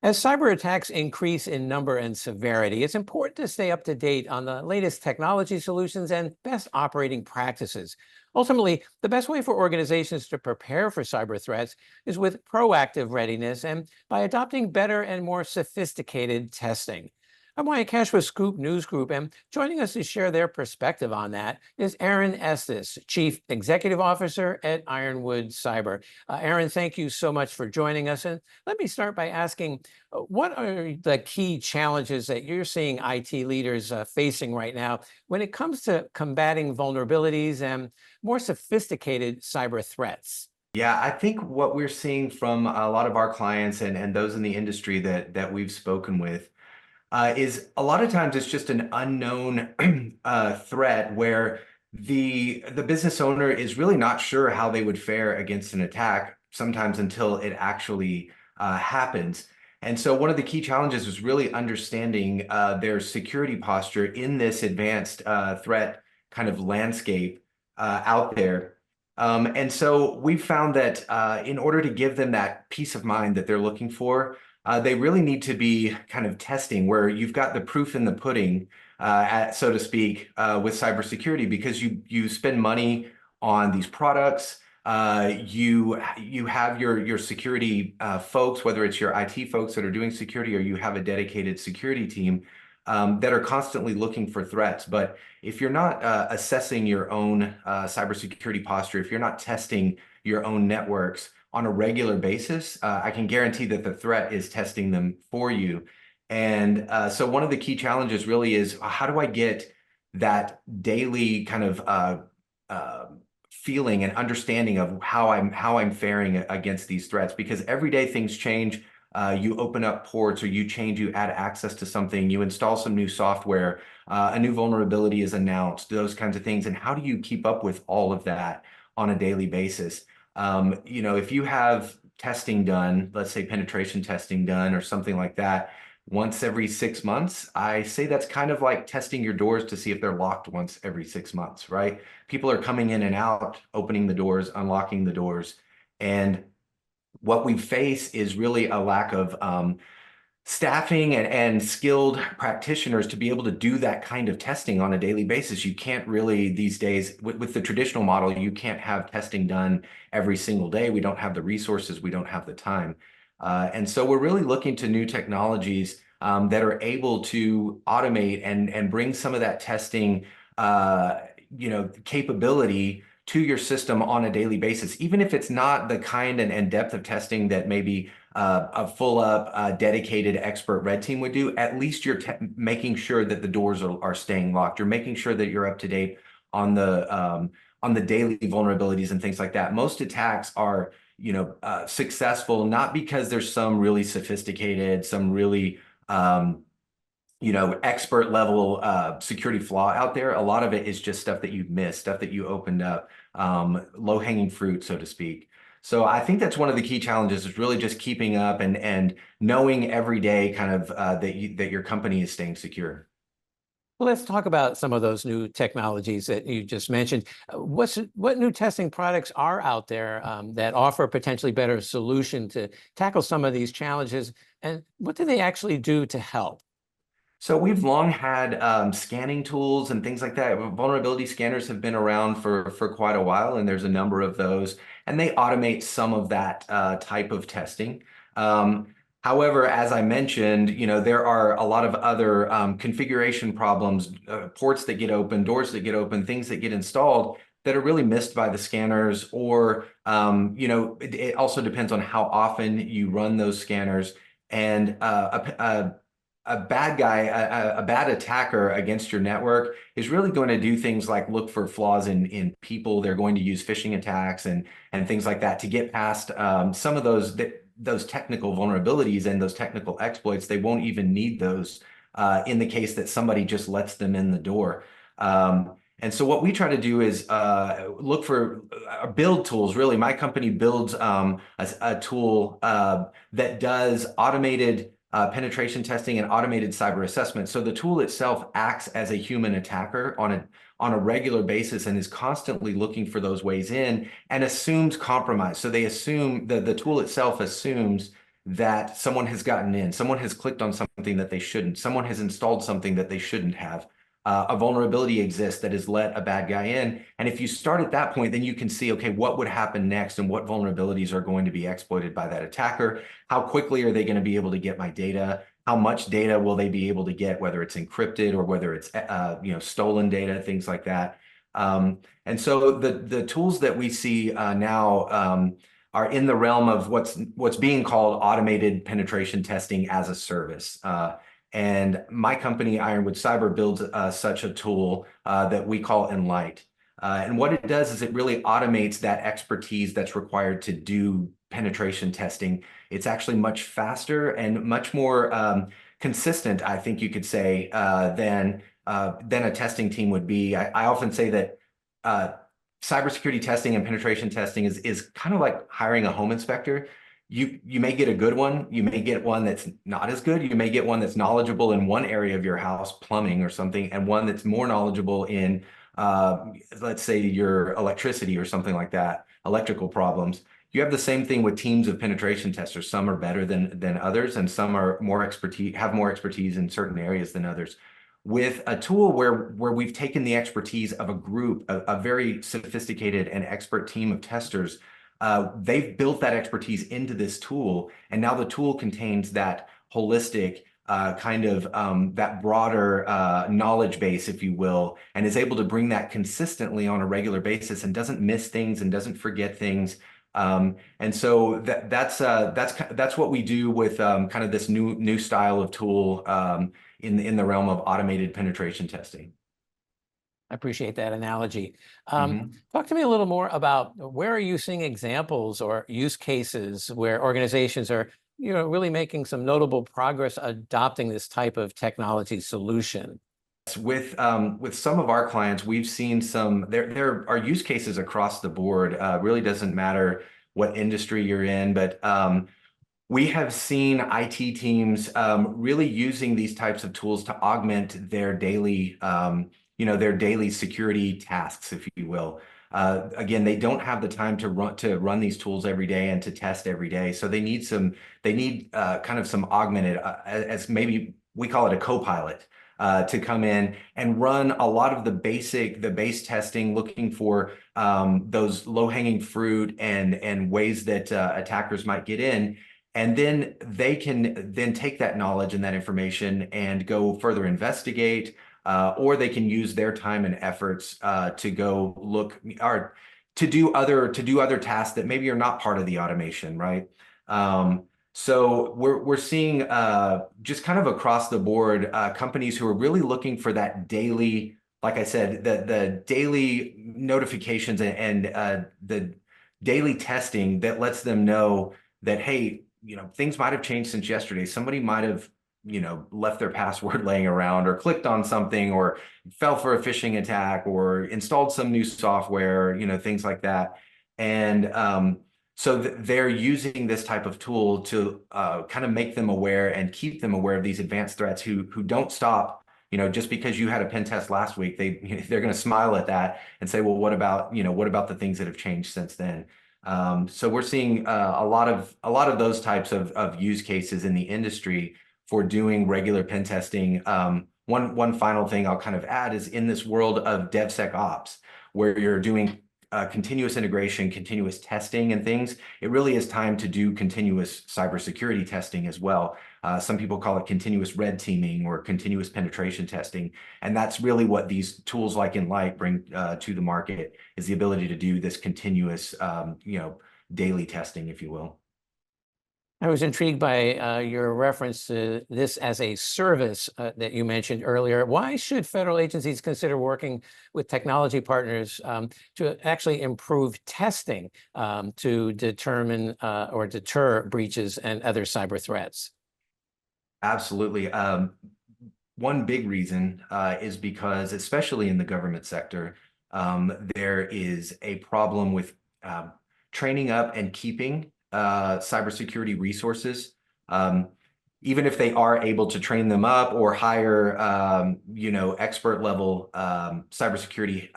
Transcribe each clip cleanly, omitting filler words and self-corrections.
As cyber attacks increase in number and severity, it's important to stay up to date on the latest technology solutions and best operating practices. Ultimately, the best way for organizations to prepare for cyber threats is with proactive readiness and by adopting better and more sophisticated testing. I'm Wyatt Cash with Scoop News Group, and joining us to share their perspective on that is Aaron Estes, Chief Executive Officer at Ironwood Cyber. Aaron, thank you so much for joining us. And let me start by asking, what are the key challenges that you're seeing IT leaders facing right now when it comes to combating vulnerabilities and more sophisticated cyber threats? Yeah, I think what we're seeing from a lot of our clients and those in the industry that we've spoken with is a lot of times it's just an unknown threat where the business owner is really not sure how they would fare against an attack, sometimes until it actually happens. And so one of the key challenges is really understanding their security posture in this advanced threat kind of landscape out there. And so we've found that in order to give them that peace of mind that they're looking for, they really need to be kind of testing where you've got the proof in the pudding, so to speak, with cybersecurity, because you spend money on these products. You have your security folks, whether it's your IT folks that are doing security or you have a dedicated security team that are constantly looking for threats. But if you're not assessing your own cybersecurity posture, if you're not testing your own networks on a regular basis, I can guarantee that the threat is testing them for you. And so one of the key challenges really is how do I get that daily kind of feeling and understanding of how I'm faring against these threats? Because every day things change. You open up ports or you add access to something, you install some new software, a new vulnerability is announced, those kinds of things. And how do you keep up with all of that on a daily basis? If you have testing done, let's say penetration testing done or something like that, once every 6 months, I say that's kind of like testing your doors to see if they're locked once every 6 months, right? People are coming in and out, opening the doors, unlocking the doors. And what we face is really a lack of staffing and skilled practitioners to be able to do that kind of testing on a daily basis. You can't really these days, with the traditional model, you can't have testing done every single day. We don't have the resources, we don't have the time. And so we're really looking to new technologies that are able to automate and bring some of that testing capability to your system on a daily basis, even if it's not the kind and depth of testing that maybe a full-up dedicated expert red team would do. At least you're making sure that the doors are staying locked. You're making sure that you're up to date on the daily vulnerabilities and things like that. Most attacks are successful not because there's some really sophisticated, some really expert level security flaw out there. A lot of it is just stuff that you've missed, stuff that you opened up, low hanging fruit, so to speak. So I think that's one of the key challenges is really just keeping up and knowing every day kind of that your company is staying secure. Well, let's talk about some of those new technologies that you just mentioned. What new testing products are out there that offer a potentially better solution to tackle some of these challenges, and what do they actually do to help? So we've long had scanning tools and things like that. Vulnerability scanners have been around for quite a while, and there's a number of those, and they automate some of that type of testing. However, as I mentioned, there are a lot of other configuration problems, ports that get open, doors that get open, things that get installed that are really missed by the scanners, or it also depends on how often you run those scanners. And a bad guy, a bad attacker against your network is really going to do things like look for flaws in people. They're going to use phishing attacks and things like that to get past some of those technical vulnerabilities and those technical exploits. They won't even need those in the case that somebody just lets them in the door. And so what we try to do is look for build tools. Really, my company builds a tool that does automated penetration testing and automated cyber assessment. So the tool itself acts as a human attacker on a regular basis and is constantly looking for those ways in and assumes compromise. So they assume the tool itself assumes that someone has gotten in, someone has clicked on something that they shouldn't, someone has installed something that they shouldn't have. A vulnerability exists that has let a bad guy in. And if you start at that point, then you can see, okay, what would happen next and what vulnerabilities are going to be exploited by that attacker? How quickly are they going to be able to get my data? How much data will they be able to get, whether it's encrypted or whether it's stolen data, things like that. And so the tools that we see now are in the realm of what's being called automated penetration testing as a service. And my company, Ironwood Cyber, builds such a tool that we call Enlight. And what it does is it really automates that expertise that's required to do penetration testing. It's actually much faster and much more consistent, I think you could say, than a testing team would be. I often say that cybersecurity testing and penetration testing is kind of like hiring a home inspector. You may get a good one, you may get one that's not as good, you may get one that's knowledgeable in one area of your house, plumbing or something, and one that's more knowledgeable in let's say your electricity or something like that, electrical problems. You have the same thing with teams of penetration testers. Some are better than others, and some are have more expertise in certain areas than others. With a tool where we've taken the expertise of a group, a very sophisticated and expert team of testers, they've built that expertise into this tool, and now the tool contains that holistic that broader knowledge base, if you will, and is able to bring that consistently on a regular basis and doesn't miss things and doesn't forget things. And so that's what we do with kind of this new style of tool in the realm of automated penetration testing. I appreciate that analogy. Mhm. Talk to me a little more about where are you seeing examples or use cases where organizations are, really making some notable progress adopting this type of technology solution? With some of our clients, we've seen there are use cases across the board. Really doesn't matter what industry you're in, but we have seen IT teams really using these types of tools to augment their daily security tasks, if you will. Again, they don't have the time to run these tools every day and to test every day, so they need kind of some augmented, as maybe we call it a co-pilot. To come in and run a lot of the base testing, looking for those low-hanging fruit and ways that attackers might get in. And then they can then take that knowledge and that information and go further investigate, or they can use their time and efforts to go look or to do other tasks that maybe are not part of the automation, right? So we're seeing just kind of across the board companies who are really looking for that daily, like I said, the daily notifications and the daily testing that lets them know that, hey, things might have changed since yesterday. Somebody might have, left their password laying around or clicked on something or fell for a phishing attack or installed some new software, things like that. And so they're using this type of tool to kind of make them aware and keep them aware of these advanced threats who don't stop. Just because you had a pen test last week, they're going to smile at that and say, well, what about the things that have changed since then? So we're seeing a lot of those types of use cases in the industry for doing regular pen testing. One final thing I'll kind of add is in this world of DevSecOps, where you're doing continuous integration, continuous testing and things, it really is time to do continuous cybersecurity testing as well. Some people call it continuous red teaming or continuous penetration testing. And that's really what these tools like Enlight bring to the market, is the ability to do this continuous, daily testing, if you will. I was intrigued by your reference to this as a service that you mentioned earlier. Why should federal agencies consider working with technology partners to actually improve testing to determine or deter breaches and other cyber threats? Absolutely. One big reason is because, especially in the government sector, there is a problem with training up and keeping cybersecurity resources. Even if they are able to train them up or hire, expert level cybersecurity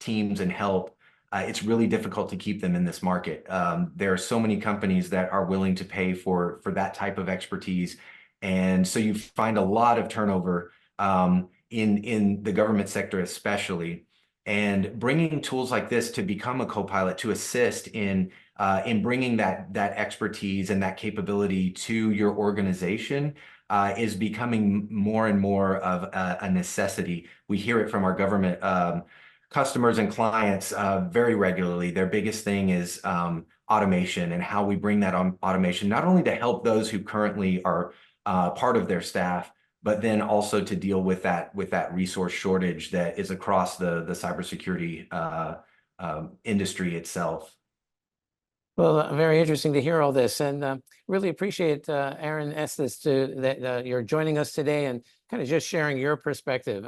teams and help, it's really difficult to keep them in this market. There are so many companies that are willing to pay for that type of expertise. And so you find a lot of turnover in the government sector, especially. And bringing tools like this to become a co-pilot to assist in bringing that expertise and that capability to your organization is becoming more and more of a necessity. We hear it from our government customers and clients very regularly. Their biggest thing is automation and how we bring that automation, not only to help those who currently are part of their staff, but then also to deal with that resource shortage that is across the cybersecurity industry itself. Well, very interesting to hear all this, and really appreciate Aaron Estes that you're joining us today and kind of just sharing your perspective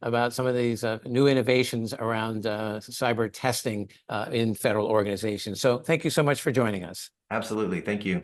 about some of these new innovations around cyber testing in federal organizations. So thank you so much for joining us. Absolutely. Thank you.